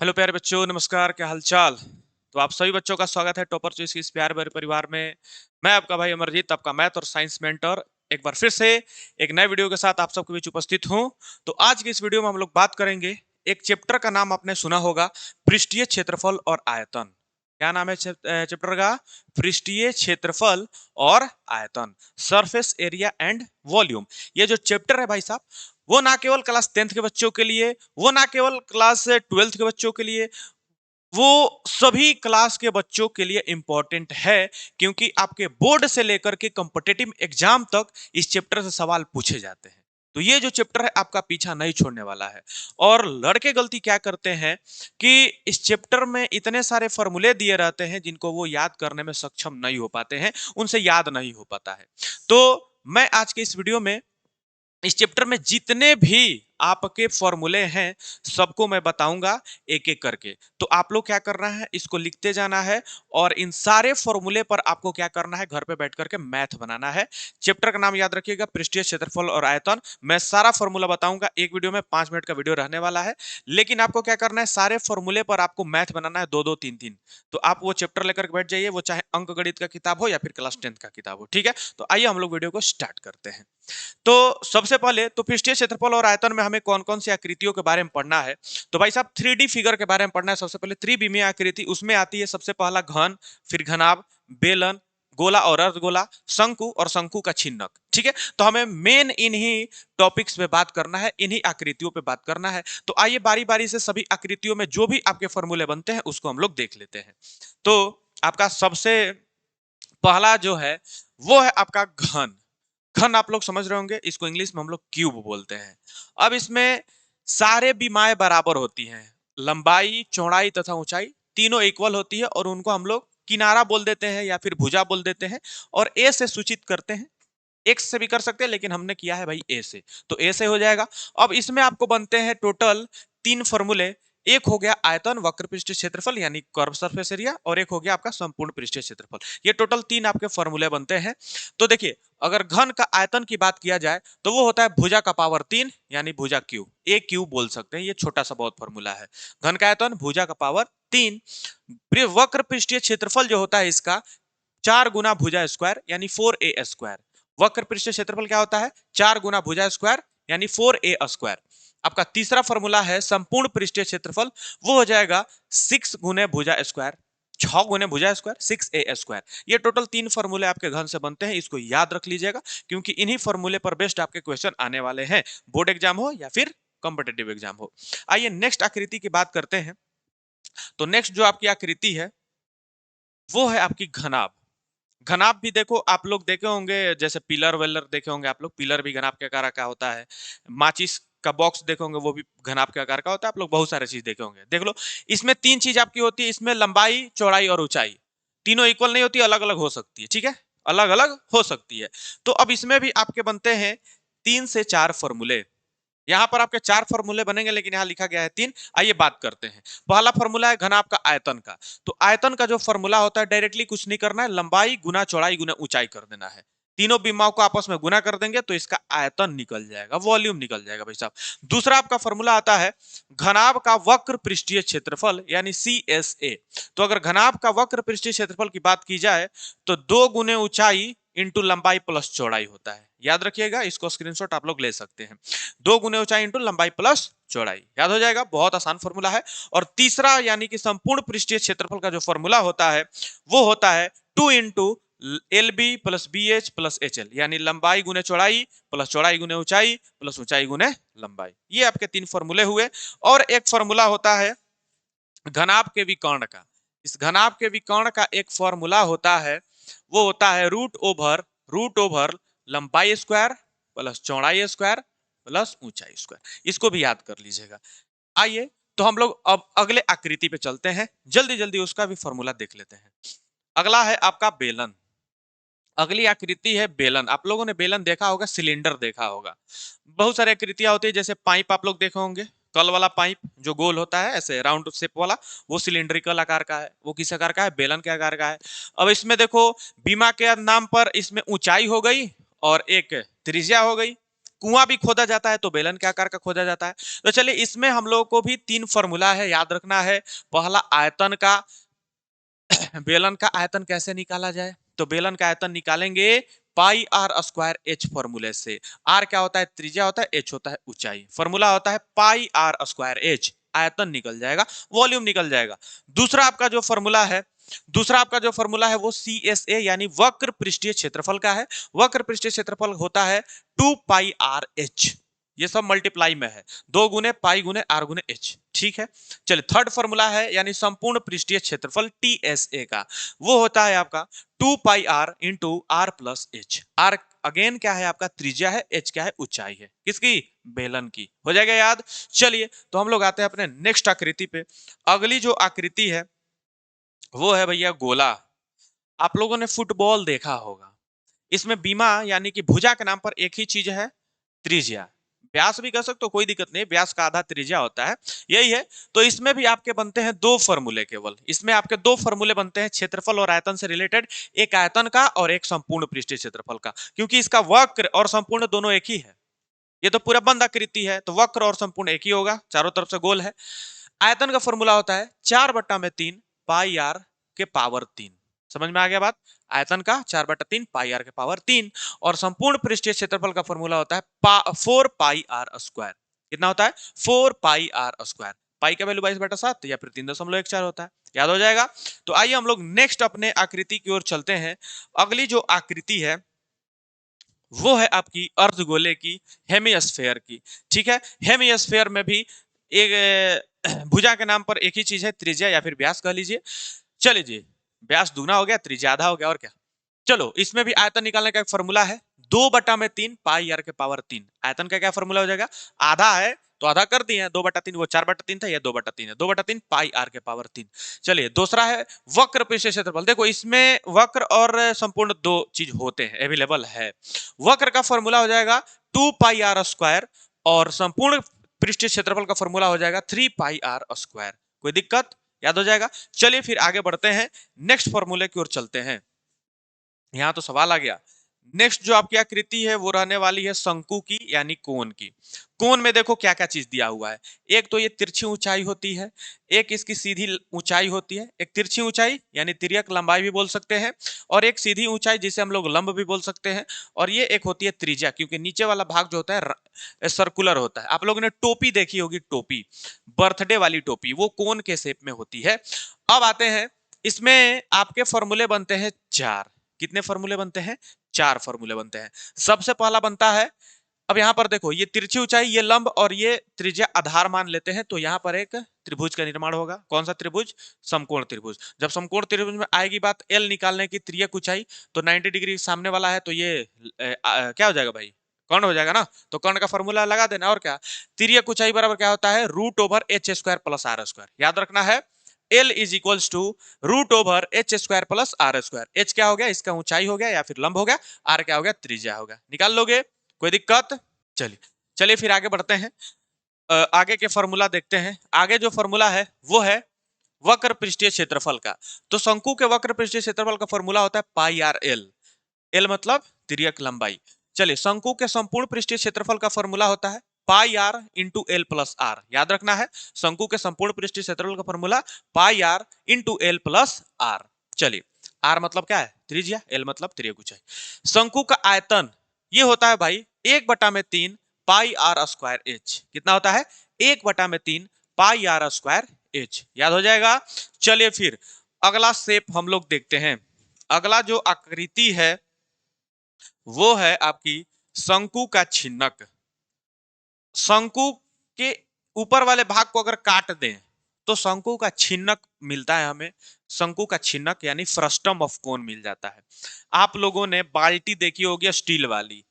Hello प्यारे बच्चों, नमस्कार। क्या हालचाल। तो आप सभी बच्चों का स्वागत है टॉपर चॉइस की इस प्यारे भरे परिवार में। मैं आपका भाई अमरजीत, आपका मैथ और साइंस मेंटर, एक बार फिर से एक नए वीडियो के साथ आप सबके बीच उपस्थित हूं। तो आज की इस वीडियो में हम लोग बात करेंगे, एक चैप्टर का नाम आपने सुना होगा, पृष्ठीय क्षेत्रफल और आयतन। क्या नाम है चैप्टर का? पृष्ठीय क्षेत्रफल और आयतन, सरफेस एरिया एंड वॉल्यूम। ये जो चैप्टर है भाई साहब, वो ना केवल क्लास 10th के बच्चों के लिए, वो ना केवल क्लास 12th के बच्चों के लिए, वो सभी क्लास के बच्चों के लिए इंपॉर्टेंट है। क्योंकि आपके बोर्ड से लेकर के कॉम्पिटिटिव एग्जाम तक इस चैप्टर से सवाल पूछे जाते हैं। तो ये जो चैप्टर है आपका पीछा नहीं छोड़ने वाला है। और लड़के गलती क्या करते हैं कि इस चैप्टर में इतने सारे फॉर्मूले दिए रहते हैं जिनको वो याद करने में सक्षम नहीं हो पाते हैं, उनसे याद नहीं हो पाता है। तो मैं आज के इस वीडियो में इस चैप्टर में जितने भी आपके फॉर्मूले हैं सबको मैं बताऊंगा एक एक करके। तो आप लोग क्या करना है, इसको लिखते जाना है और इन सारे फॉर्मूले पर आपको क्या करना है, घर पे बैठ करके मैथ बनाना है। चैप्टर का नाम याद रखिएगा, पृष्ठीय क्षेत्रफल और आयतन। मैं सारा फॉर्मूला बताऊंगा, एक वीडियो में 5 मिनट का वीडियो रहने वाला है। लेकिन आपको क्या करना है, सारे फॉर्मूले पर आपको मैथ बनाना है, दो दो तीन तीन। तो आप वो चैप्टर लेकर बैठ जाइए, वो चाहे अंक गणित का किताब हो या फिर क्लास 10th का किताब हो। ठीक है, तो आइए हम लोग वीडियो को स्टार्ट करते हैं। तो सबसे पहले तो पृष्ठीय क्षेत्रफल और आयतन में हमें कौन कौन सी आकृतियों के बारे में पढ़ना है। तो भाई साहब 3D फिगर के बारे में पढ़ना है। सबसे पहले त्रिविमीय आकृति, उसमें आती है सबसे पहला घन, फिर घनाभ, बेलन, गोला और अर्धगोला, शंकु और शंकु का छिन्नक। ठीक है, तो हमें मेन इन्हीं टॉपिक्स पे बात करना है, इन्हीं आकृतियों पे बात करना है। तो आइए बारी बारी से सभी आकृतियों में जो भी आपके फॉर्मूले बनते हैं उसको हम लोग देख लेते हैं। तो आपका सबसे पहला जो है वो है आपका घन। घन आप लोग समझ रहे होंगे, इसको इंग्लिश में हम लोग क्यूब बोलते हैं। अब इसमें सारे विमाएं बराबर होती हैं, लंबाई, चौड़ाई तथा ऊंचाई तीनों इक्वल होती है और उनको हम लोग किनारा बोल देते हैं या फिर भुजा बोल देते हैं और ए से सूचित करते हैं। एक्स से भी कर सकते हैं लेकिन हमने किया है भाई ए से, तो ए से हो जाएगा। अब इसमें आपको बनते हैं टोटल 3 फॉर्मूले। एक हो गया आयतन, वक्र पृष्ठीय क्षेत्रफल यानी कर्व सरफेस एरिया, और एक हो गया आपका संपूर्ण पृष्ठीय क्षेत्रफल। ये टोटल 3 आपके फॉर्मूले बनते हैं। तो देखिए, अगर घन का आयतन की बात किया जाए तो वो होता है भुजा का पावर 3 यानी भुजा क्यूब, ए क्यूब बोल सकते हैं। ये छोटा सा बहुत फॉर्मूला है। घन का आयतन भुजा का पावर 3। वक्र पृष्ठीय क्षेत्रफल जो होता है इसका 4 गुना भुजा स्क्वायर यानी 4a स्क्वायर। वक्र पृष्ठीय क्षेत्रफल क्या होता है? 4 गुना भुजा स्क्वायर यानी 4a स्क्वायर। आपका तीसरा फॉर्मूला है संपूर्ण पृष्ठीय क्षेत्रफल, वो हो जाएगा 6 गुने भुजा स्क्वायर, 6 गुने भुजा स्क्वायर 6a स्क्वायर। ये टोटल 3 फॉर्मूले आपके घन से बनते हैं, इसको याद रख लीजिएगा क्योंकि इन्हीं फॉर्मूले पर बेस्ड आपके क्वेश्चन आने वाले हैं, बोर्ड एग्जाम हो या फिर कॉम्पिटेटिव एग्जाम हो। आइए नेक्स्ट आकृति की बात करते हैं। तो नेक्स्ट जो आपकी आकृति है वो है आपकी घनाभ। घनाभ भी देखो, आप लोग देखे होंगे, जैसे पिलर वेलर देखे होंगे आप लोग, पिलर भी घनाभ के आकार का होता है। माचिस का बॉक्स देखे होंगे, वो भी घनाभ के आकार का होता है। आप लोग बहुत सारे चीज देखे होंगे, देख लो। इसमें 3 चीज आपकी होती है, इसमें लंबाई, चौड़ाई और ऊंचाई तीनों इक्वल नहीं होती, अलग अलग हो सकती है। ठीक है, अलग अलग हो सकती है। तो अब इसमें भी आपके बनते हैं 3 से 4 फॉर्मूले। यहां पर आपके 4 फॉर्मूले बनेंगे लेकिन यहां लिखा गया है 3। आइए बात करते हैं। पहला फॉर्मूला है घन आपका आयतन का। तो आयतन का जो फॉर्मूला होता है, डायरेक्टली कुछ नहीं करना है, लंबाई गुना चौड़ाई गुना ऊंचाई कर देना है। तीनों बिंबाओं को आपस में गुना कर देंगे तो इसका आयतन निकल जाएगा, वॉल्यूम निकल जाएगा भाई साहब। दूसरा आपका फॉर्मूला आता है घनाभ का वक्र पृष्ठीय क्षेत्रफल यानी CSA। तो अगर घनाभ का वक्र पृष्ठीय क्षेत्रफल की बात की जाए तो 2 गुने ऊंचाई इंटू लंबाई प्लस चौड़ाई होता है। याद रखिएगा, इसको स्क्रीनशॉट आप लोग ले सकते हैं। 2 गुने ऊंचाई इंटू लंबाई प्लस चौड़ाई, याद हो जाएगा, बहुत आसान फॉर्मूला है। और तीसरा यानी कि संपूर्ण पृष्ठीय क्षेत्रफल का जो फॉर्मूला होता है वो होता है 2 into LB plus BH plus HL, यानी लंबाई गुने चौड़ाई प्लस चौड़ाई गुने ऊंचाई प्लस ऊंचाई गुने लंबाई। ये आपके 3 फॉर्मूले हुए। और एक फॉर्मूला होता है घनाभ के विकर्ण का। इस घनाभ के विकर्ण का एक फॉर्मूला होता है, वो होता है रूट ओवर लंबाई स्क्वायर प्लस चौड़ाई स्क्वायर प्लस ऊंचाई स्क्वायर। इसको भी याद कर लीजिएगा। आइए तो हम लोग अब अगले आकृति पे चलते हैं, जल्दी जल्दी उसका भी फॉर्मूला देख लेते हैं। अगला है आपका बेलन। अगली आकृति है बेलन। आप लोगों ने बेलन देखा होगा, सिलेंडर देखा होगा। बहुत सारी आकृतियां होती है, जैसे पाइप आप लोग देखे होंगे, कल वाला पाइप जो गोल होता है ऐसे राउंड शेप वाला, वो सिलिंड्रिकल आकार का है। वो किस आकार का है? बेलन के आकार का है। अब इसमें देखो, बीमा के नाम पर इसमें ऊंचाई हो गई और एक त्रिज्या हो गई। कुआं भी खोदा जाता है तो बेलन के आकार का खोदा जाता है। तो चलिए इसमें हम लोगों को भी 3 फॉर्मूला है, याद रखना है। पहला आयतन का, बेलन का आयतन कैसे निकाला जाए, तो बेलन का आयतन निकालेंगे पाई आर स्क्वायर एच फॉर्मूले से। आर क्या होता है, त्रिज्या होता है, एच होता है ऊंचाई। फॉर्मूला होता है पाई आर स्क्वायर एच, आयतन निकल जाएगा, वॉल्यूम निकल जाएगा। दूसरा आपका जो फॉर्मूला है, वो सी एस ए यानी वक्र पृष्ठीय क्षेत्रफल का है। वक्र पृष्ठीय क्षेत्रफल होता है 2 पाई आर एच, ये सब मल्टीप्लाई में है, 2 गुने पाई गुने आर गुने एच, ठीक है। चलिए थर्ड फॉर्मूला है यानी संपूर्ण पृष्ठीय क्षेत्रफल टी एस ए का, वो होता है आपका 2 pi r into r plus h. R again क्या है आपका, त्रिज्या है, एच क्या है, ऊंचाई है, किसकी, बेलन की। हो जाएगा याद। चलिए तो हम लोग आते हैं अपने नेक्स्ट आकृति पे। अगली जो आकृति है वो है भैया गोला। आप लोगों ने फुटबॉल देखा होगा, इसमें बीमा यानी कि भुजा के नाम पर एक ही चीज है, त्रिज्या। व्यास भी कह सकते हो, कोई दिक्कत नहीं, व्यास का आधा त्रिज्या होता है, यही है। तो इसमें भी आपके बनते हैं 2 फॉर्मूले, केवल इसमें आपके 2 फॉर्मूले बनते हैं क्षेत्रफल और आयतन से रिलेटेड, एक आयतन का और एक संपूर्ण पृष्ठीय क्षेत्रफल का, क्योंकि इसका वक्र और संपूर्ण दोनों एक ही है। ये तो पूरा बंद आकृति है तो वक्र और संपूर्ण एक ही होगा, चारों तरफ से गोल है। आयतन का फॉर्मूला होता है 4/3 पाई आर के पावर 3। समझ में आ गया बात, आयतन का 4/3 पाई आर के पावर 3। और संपूर्ण पृष्ठीय क्षेत्रफल का फॉर्मूला होता है 4 पाई आर स्क्वायर। कितना होता है, 4 पाई आर स्क्वायर। पाई का वैल्यू 22/7 या फिर 3.14 होता है, याद हो जाएगा। तो आइए हम लोग नेक्स्ट अपने आकृति की ओर चलते हैं। अगली जो आकृति है वो है आपकी अर्धगोले की, हेमिस्फेयर की, ठीक है। हेमिस्फेयर में भी एक भुजा के नाम पर एक ही चीज है, त्रिज्या या फिर व्यास कह लीजिए। चलिए जी, व्यास दुगना हो गया, त्रिज्या आधा हो गया, और क्या। चलो इसमें भी आयतन निकालने का एक फॉर्मूला है, 2/3 पाई आर के पावर 3। आयतन का क्या फॉर्मूला हो जाएगा, आधा है तो आधा कर दिए, 2/3, वो 4/3 था, ये 2/3 है, 2/3 पाई आर के पावर 3। चलिए दूसरा है वक्र पृष्ठीय क्षेत्रफल। देखो इसमें वक्र और संपूर्ण 2 चीज होते हैं, अवेलेबल है। वक्र का फॉर्मूला हो जाएगा 2 पाई आर स्क्वायर, और संपूर्ण पृष्ठीय क्षेत्रफल का फॉर्मूला हो जाएगा 3 पाई आर स्क्वायर। कोई दिक्कत, याद हो जाएगा। चलिए फिर आगे बढ़ते हैं, नेक्स्ट फॉर्मूले की ओर चलते हैं। यहां तो सवाल आ गया। नेक्स्ट जो आपकी आकृति है वो रहने वाली है शंकु की यानी कोण की। कोण में देखो क्या क्या चीज दिया हुआ है, एक तो ये तिरछी ऊंचाई होती है, एक इसकी सीधी ऊंचाई होती है, एक तिरछी ऊंचाई यानी तिर्यक लंबाई भी बोल सकते हैं, और एक सीधी ऊंचाई जिसे हम लोग लंब भी बोल सकते हैं, और ये एक होती है त्रिज्या, क्योंकि नीचे वाला भाग जो होता है सर्कुलर होता है। आप लोगों ने टोपी देखी होगी, टोपी, बर्थडे वाली टोपी, वो कोण के शेप में होती है। अब आते हैं, इसमें आपके फॉर्मूले बनते हैं 4। कितने फॉर्मूले बनते हैं, 4 फॉर्मूले बनते हैं। सबसे पहला बनता है, अब यहां पर देखो ये तिरछी ऊंचाई, ये लंब और ये त्रिज्या आधार मान लेते हैं, तो यहां पर एक त्रिभुज का निर्माण होगा। कौन सा त्रिभुज, समकोण त्रिभुज। जब समकोण त्रिभुज में आएगी बात एल निकालने की, तिर्यक ऊंचाई, तो 90 डिग्री सामने वाला है, तो ये क्या हो जाएगा भाई, कर्ण हो जाएगा ना। तो कर्ण का फॉर्मूला लगा देना, और क्या, तिर्यक ऊंचाई बराबर क्या होता है, √h² प्लस आर स्क्वायर। याद रखना है, L is equals to √h² plus R square. h क्या हो गया, इसका ऊंचाई हो गया या फिर लंब हो गया, r क्या हो गया, त्रिज्या हो गया। निकाल लोगे, कोई दिक्कत। चलिए चलिए फिर आगे बढ़ते हैं, आगे के फॉर्मूला देखते हैं। आगे जो फॉर्मूला है वो है वक्र पृष्ठीय क्षेत्रफल का। तो शंकु के वक्र पृष्ठीय क्षेत्रफल का फॉर्मूला होता है पाई आर एल, एल मतलब तिर्यक लंबाई। चलिए शंकु के संपूर्ण पृष्ठीय क्षेत्रफल का फॉर्मूला होता है pi r into l plus r. याद रखना है, शंकु के संपूर्ण पृष्ठीय क्षेत्रफल का फॉर्मूला pi r into l plus r. चलिए आर मतलब क्या है, त्रिज्या, एल मतलब तिर्यक ऊंचाई। शंकु का आयतन ये होता है भाई 1/3 पाई आर स्क्वायर एच। कितना होता है, 1/3 पाई आर स्क्वायर एच। याद हो जाएगा। चलिए फिर अगला शेप हम लोग देखते हैं। अगला जो आकृति है वो है आपकी शंकु का छिन्नक। शंकु के ऊपर वाले भाग को अगर काट दें तो शंकु का छिन्नक मिलता है हमें। शंकु का छिन्नक यानी फ्रस्टम ऑफ कोन मिल जाता है। आप लोगों ने बाल्टी देखी होगी, स्टील वाली,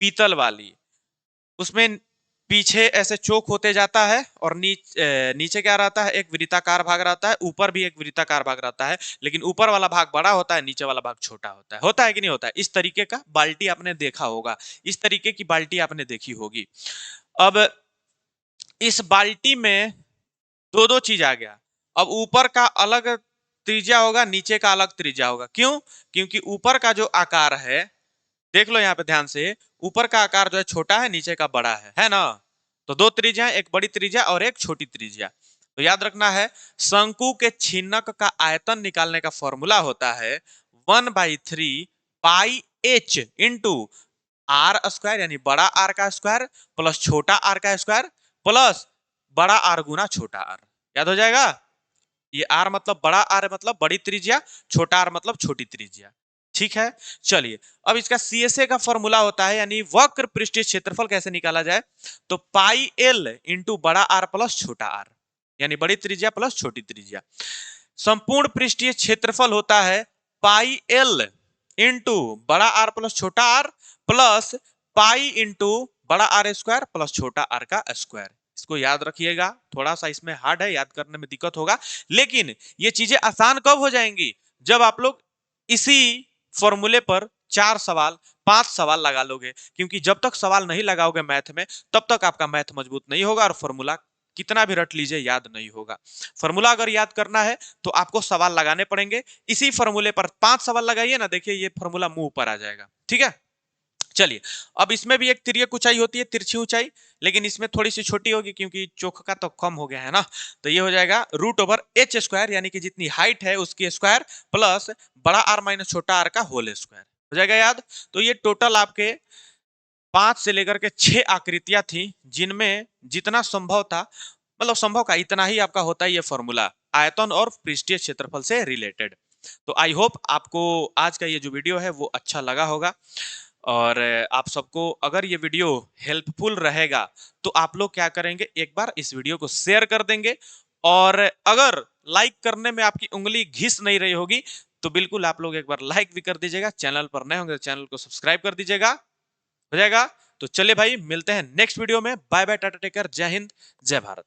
पीतल वाली, उसमें पीछे ऐसे चोक होते जाता है, और नीचे क्या रहता है, एक वृत्ताकार भाग रहता है, ऊपर भी एक वृत्ताकार भाग रहता है, लेकिन ऊपर वाला भाग बड़ा होता है, नीचे वाला भाग छोटा होता है कि नहीं होता है। इस तरीके का बाल्टी आपने देखा होगा, इस तरीके की बाल्टी आपने देखी होगी। अब इस बाल्टी में दो दो चीज आ गया। अब ऊपर का अलग त्रिज्या होगा, नीचे का अलग त्रिज्या होगा। क्यों, क्योंकि ऊपर का जो आकार है देख लो यहाँ पे ध्यान से, ऊपर का आकार जो है छोटा है, नीचे का बड़ा है ना। तो दो त्रिज्या, एक बड़ी त्रिज्या और एक छोटी त्रिज्या। तो याद रखना है, शंकु के छिन्नक का आयतन निकालने का फॉर्मूला होता है 1/3 पाई एच इंटू आर स्क्वायर, यानी बड़ा आर का स्क्वायर प्लस छोटा आर का स्क्वायर प्लस बड़ा आर गुना छोटा आर। याद हो जाएगा। ये आर मतलब बड़ा आर मतलब बड़ी त्रिज्या, छोटा आर मतलब छोटी त्रिज्या। ठीक है, चलिए अब इसका सीएसए का फॉर्मूला होता है, यानी वक्र पृष्ठीय क्षेत्रफल कैसे निकाला जाए। तो पाई एल इंटू बड़ा आर प्लस छोटा आर, यानी बड़ी त्रिज्या प्लस छोटी त्रिज्या। संपूर्ण पृष्ठीय क्षेत्रफल होता है पाई एल इंटू बड़ा आर प्लस छोटा आर प्लस पाई इंटू बड़ा आर स्क्वायर प्लस छोटा आर का स्क्वायर। इसको याद रखिएगा, थोड़ा सा इसमें हार्ड है, याद करने में दिक्कत होगा, लेकिन ये चीजें आसान कब हो जाएंगी, जब आप लोग इसी फॉर्मूले पर 4 सवाल 5 सवाल लगा लोगे। क्योंकि जब तक सवाल नहीं लगाओगे मैथ में, तब तक आपका मैथ मजबूत नहीं होगा और फॉर्मूला कितना भी रट लीजिए याद नहीं होगा। फॉर्मूला अगर याद करना है तो आपको सवाल लगाने पड़ेंगे। इसी फॉर्मूले पर 5 सवाल लगाइए ना, देखिए ये फॉर्मूला मुंह पर आ जाएगा। ठीक है, चलिए अब इसमें भी एक तिर्यक ऊंचाई होती है, तिरछी ऊंचाई, लेकिन इसमें थोड़ी सी छोटी होगी क्योंकि चोक का तो कम हो गया है ना। तो ये हो जाएगा रूट ओवर एच स्क्वायर, यानी कि जितनी हाइट है उसकी स्क्वायर प्लस बड़ा आर माइनस छोटा आर का होल स्क्वायर। हो जाएगा याद। तो ये टोटल आपके 5 से लेकर के 6 आकृतियां थी, जिनमें जितना संभव था, मतलब संभव का इतना ही आपका होता है ये फॉर्मूला आयतन और पृष्ठीय क्षेत्रफल से रिलेटेड। तो आई होप आपको आज का ये जो वीडियो है वो अच्छा लगा होगा, और आप सबको अगर ये वीडियो हेल्पफुल रहेगा तो आप लोग क्या करेंगे, एक बार इस वीडियो को शेयर कर देंगे, और अगर लाइक करने में आपकी उंगली घिस नहीं रही होगी तो बिल्कुल आप लोग एक बार लाइक भी कर दीजिएगा। चैनल पर नए होंगे तो चैनल को सब्सक्राइब कर दीजिएगा। हो जाएगा। तो चलिए भाई, मिलते हैं नेक्स्ट वीडियो में। Bye bye, tata, take care, जय हिंद, जय भारत।